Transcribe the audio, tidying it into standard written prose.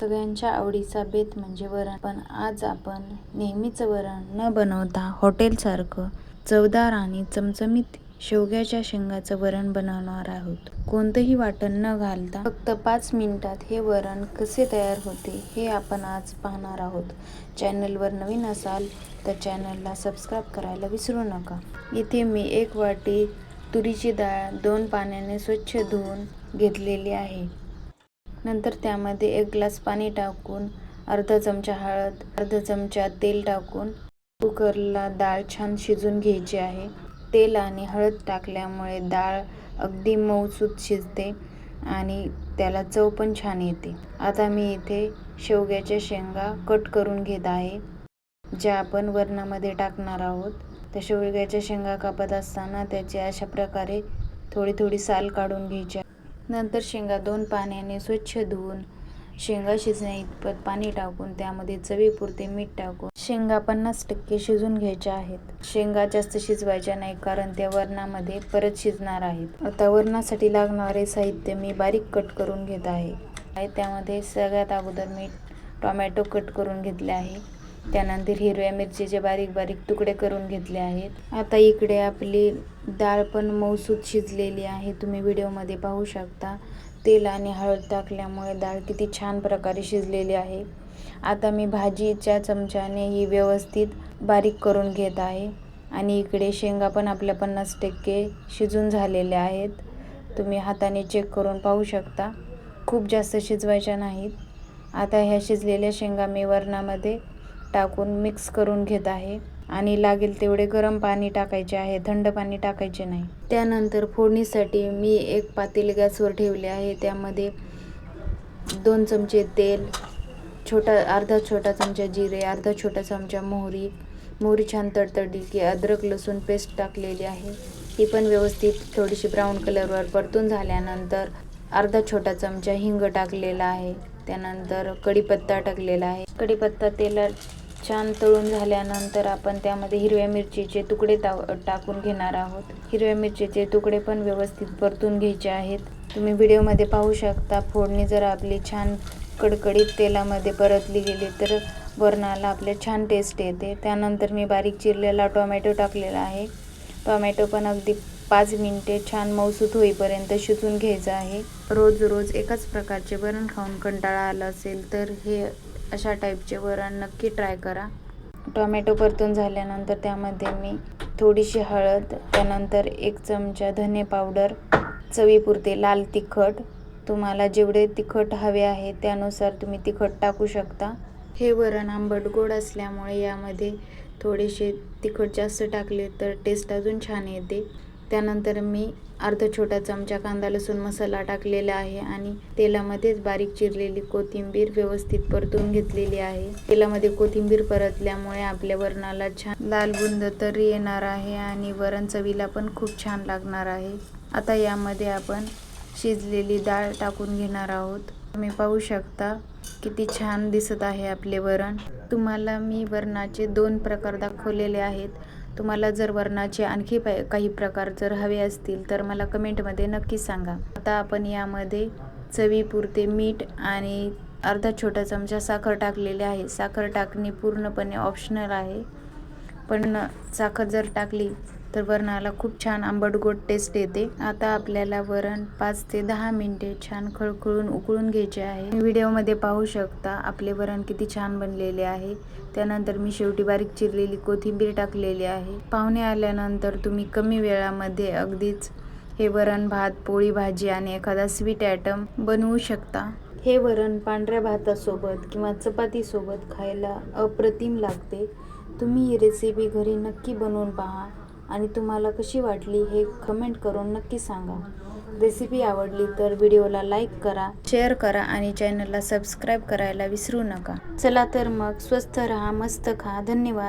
सगळ्यांच्या आवडीचा बेत म्हणजे वरण. पण आज आपण नेहमीचं वरण न बनवता हॉटेलसारखं चवदार आणि चमचमीत शेवग्याच्या शेंगाचं वरण बनवणार आहोत. कोणतंही वाटण न घालता फक्त 5 मिनिटात हे वरण कसे तयार होते हे आपण आज पाहणार आहोत. चॅनलवर नवीन असाल तर चॅनलला सबस्क्राईब करायला विसरू नका. इथे मी 1 वाटी तुरीची डाळ 2 पाण्याने स्वच्छ धुवून घेतलेली आहे. नंतर त्यामध्ये 1 ग्लास पाणी टाकून अर्धा चमचा हळद, अर्धा चमचा तेल टाकून कुकरला डाळ छान शिजून घ्यायची आहे. तेल आणि हळद टाकल्यामुळे डाळ अगदी मऊसूत शिजते आणि त्याला चव पण छान येते. आता मी इथे शेवग्याच्या शेंगा कट करून घेत आहे, ज्या आपण वरणामध्ये टाकणार आहोत. त्या शेवग्याच्या शेंगा कापत असताना त्याची अशा प्रकारे थोडी थोडी साल काढून घ्यायची. नंतर शेंगा 2 पाण्याने स्वच्छ धुवून शेंगा शिजण्या इतपत पाणी टाकून त्यामध्ये चवीपुरते मीठ टाकून शेंगा 50% शिजून घ्यायच्या आहेत. शेंगा जास्त शिजवायच्या नाही, कारण त्या वरणामध्ये परत शिजणार आहेत. आता वरणासाठी लागणारे साहित्य मी बारीक कट करून घेत आहे. त्यामध्ये सगळ्यात अगोदर मी टोमॅटो कट करून घेतले आहे. त्यानंतर हिरव्या मिरचीचे बारीक बारीक तुकडे करून घेतले आहेत. आता इकडे आपली डाळ पण मऊसूत शिजलेली आहे, तुम्ही व्हिडिओमध्ये पाहू शकता. तेल आणि हळद टाकल्यामुळे डाळ किती छान प्रकारे शिजलेली आहे. आता मी भाजीच्या चमच्याने ही व्यवस्थित बारीक करून घेत आहे आणि इकडे शेंगा पण आपल्या 50% शिजून झालेल्या आहेत. तुम्ही हाताने चेक करून पाहू शकता. खूप जास्त शिजवायच्या नाहीत. आता ह्या शिजलेल्या शेंगा मी वरणामध्ये टाकून मिक्स करून घेत आहे आणि लागेल तेवढे गरम पाणी टाकायचे आहे, थंड पाणी टाकायचे नाही. त्यानंतर फोडणीसाठी मी 1 पातेले गॅसवर ठेवले आहे. त्यामध्ये 2 चमचे तेल, अर्धा छोटा चमचा जिरे, अर्धा छोटा चमचा मोहरी छान तडतडली की अद्रक लसूण पेस्ट टाकलेली आहे. ती पण व्यवस्थित थोडीशी ब्राऊन कलरवर परतून झाल्यानंतर अर्धा छोटा चमचा हिंग टाकलेला आहे. त्यानंतर कढीपत्ता टाकलेला आहे. कढीपत्ता तेलात छान तळून झाल्यानंतर आपण त्यामध्ये हिरव्या मिरचीचे तुकडे टाकून घेणार आहोत. हिरव्या मिरचीचे तुकडे पण व्यवस्थित परतून घ्यायचे आहेत. तुम्ही व्हिडिओमध्ये पाहू शकता. फोडणी जर आपली छान कडकडीत तेलामध्ये परतली गेली तर वरणाला आपले छान टेस्ट येते. त्यानंतर मी बारीक चिरलेला टोमॅटो टाकलेला आहे. टोमॅटो पण अगदी 5 मिनिटे छान मऊसूत होईपर्यंत शिजून घ्यायचं आहे. रोज एकाच प्रकारचे वरण खाऊन कंटाळा आला असेल तर हे अशा टाईपचे वरण नक्की ट्राय करा. टोमॅटो परतून झाल्यानंतर त्यामध्ये मी थोडीशी हळद, त्यानंतर 1 चमचा धने पावडर, चवीपुरते लाल तिखट, तुम्हाला जेवढे तिखट हवे आहे त्यानुसार तुम्ही तिखट टाकू शकता. हे वरण आंबट गोड असल्यामुळे यामध्ये थोडेसे तिखट जास्त टाकले तर टेस्ट अजून छान येते. त्यानंतर मी अर्धा छोटा चमचा कांदा लसूण मसाला टाकलेला आहे आणि तेलामध्येच बारीक चिरलेली कोथिंबीर व्यवस्थित परतून घेतलेली आहे. तेलामध्ये कोथिंबीर परतल्यामुळे आपल्या वरणाला छान लाल बुंद तरी येणार आहे आणि वरण चवीला पण खूप छान लागणार आहे. आता यामध्ये आपण शिजलेली डाळ टाकून घेणार आहोत. तुम्ही पाहू शकता किती छान दिसत आहे आपले वरण. तुम्हाला मी वरणाचे 2 प्रकार दाखवलेले आहेत. तुम्हाला जर वरणाचे आणखी काही प्रकार जर हवे असतील तर मला कमेंटमध्ये नक्की सांगा. आता आपण यामध्ये चवीपुरते मीठ आणि अर्धा छोटा चमचा साखर टाकलेले आहे. साखर टाकणे पूर्णपणे ऑप्शनल आहे, पण साखर जर टाकली तर वरणाला खूप छान आंबट गोड टेस्ट येते. आता आपल्याला वरण 5 ते 10 मिनिटे छान खळखळून उकळून घ्यायचे आहे. व्हिडिओमध्ये पाहू शकता आपले वरण किती छान बनलेले आहे. त्यानंतर मी शेवटी बारीक चिरलेली कोथिंबीर टाकलेली आहे. पाहुणे आल्यानंतर तुम्ही कमी वेळामध्ये अगदीच हे वरण भात, पोळी भाजी आणि एखादा स्वीट आयटम बनवू शकता. हे वरण पांढऱ्या भातासोबत किंवा चपातीसोबत खायला अप्रतिम लागते. तुम्ही ही रेसिपी घरी नक्की बनवून पहा आणि तुम्हाला कशी वाटली हे कमेंट करून नक्की सांगा. रेसिपी आवडली तर व्हिडिओला लाईक करा, शेअर करा आणि चॅनलला सबस्क्राईब करायला विसरू नका. चला तर मग, स्वस्थ रहा, मस्त खा. धन्यवाद.